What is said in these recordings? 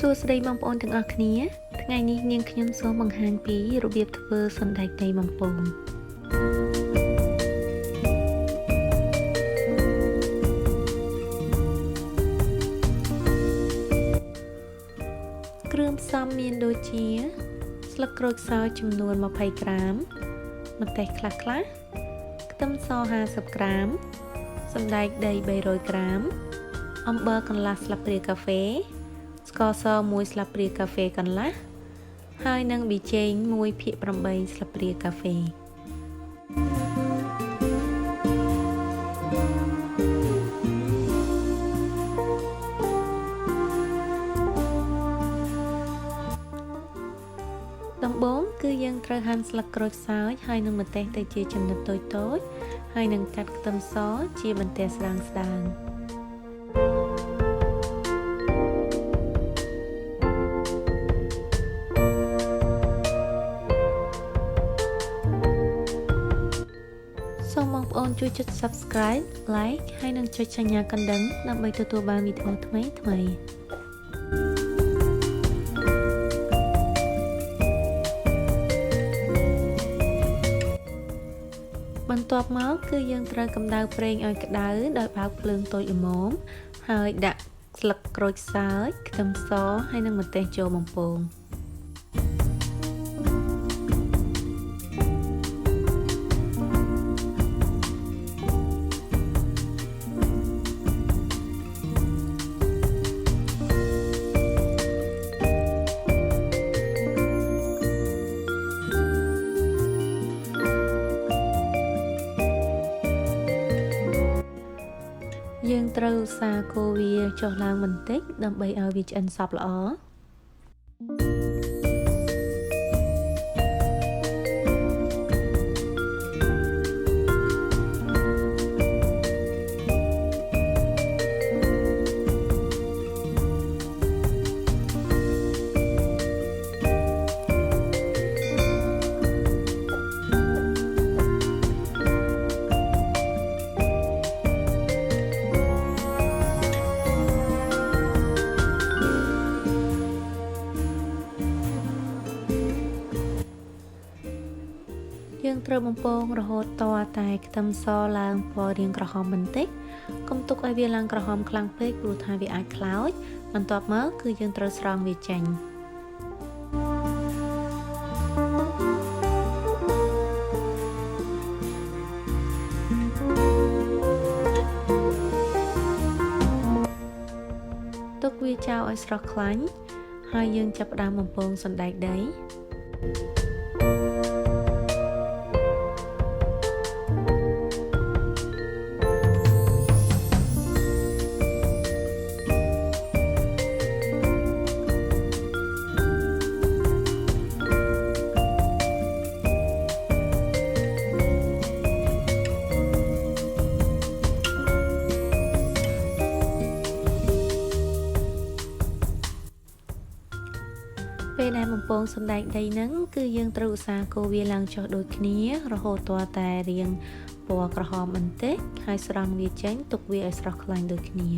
សួស្តីបងប្អូនទាំងអស់គ្នាថ្ងៃនេះនាងខ្ញុំសូមបង្ហាញពីរបៀបធ្វើសណ្តែកដីបំពងគ្រឿងផ្សំមានដូចជាស្លឹកក្រូចសើចចំនួន20ក្រាមម្ទេសខ្លះៗខ្ទឹមស50ក្រាមសណ្តែកដី300ក្រាមអំបិលកន្លះស្លាបព្រាកាហ្វេស្ករស1ស្លាបព្រាកាហ្វេកន្លះហើយនិងប៊ីចេង1/8ស្លាបព្រាកាហ្វេដំបូងគឺយើងត្រូវហាន់ស្លឹកក្រូចសើចហើយនិងម្ទេសទៅជាចំណិតតូចៗហើយនឹងកាត់ខ្ទឹមសជាបន្ទះស្ដើងៗសូមបងប្អូនជួយចុច Subscribe Like ហើយនិងចុចសញ្ញាកណ្ដឹងដើម្បីទទួលបានវីដេអូថ្មីៗបន្ទាប់មកគឺយើងត្រូវកម្ដៅប្រេងឲ្យក្តៅដោយបើកភ្លើងតូចល្មមហើយដាក់ស្លឹកក្រូចសើចខ្ទឹមសហើយនិងម្ទេសចូលបំពងយើងត្រូវឧស្សាហ៍កូរវាចុះឡើងបន្តិចដើម្បីឲ្យវាឆ្អិនសព្វល្អយើងត្រូវបំពងរហូតតតែខ្ទឹមសឡើងពណ៌រាងក្រហមបន្តិចកុំទុកឲ្យវាឡើងក្រហមខ្លាំងពេកព្រោះថាវាអាចខ្លោចបន្ទាប់មកគឺយើងត្រូវស្រង់វាចេញទុកវាចោលឲ្យស្រស់ខ្លាញ់ហើយយើងចាប់ផ្ដើមបំពងសណ្តែកដីពេលដែលបំពងសណ្តែកដីហ្នឹងគឺយើងត្រូវឧស្សាហ៍កូរវាឡើងចុះដូចគ្នារហូតទាល់តែរាងពណ៌ក្រហមបន្តិចហើយស្រង់វាចេញទុកវាឲ្យស្រស់ខ្លាញ់ដូចគ្នា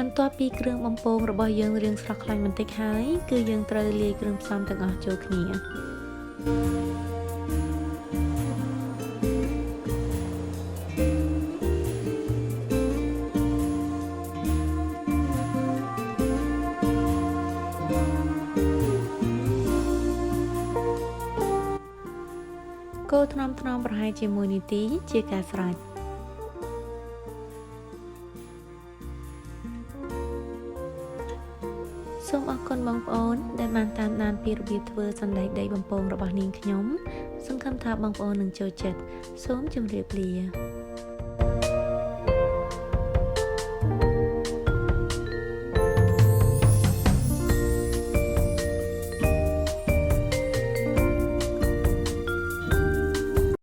បន្ទាប់ពីគ្រឿងបំពងរបស់យើងរាងស្រស់ខ្លាញ់បន្តិចហើយគឺយើងត្រូវលាយគ្រឿងផ្សំទាំងអស់ចូលគ្នាកូរថ្នមៗប្រហែលជា1នាទីជាការស្រេច សូមអរគុណបង ប្អូនដែលបានតាមដានពីរបៀបធ្វើសណ្តែកដីបំពងរបស់នាងខ្ញុំសង្ឃឹមថាបងប្អូននឹងចូលចិត្តសូមជម្រាបលា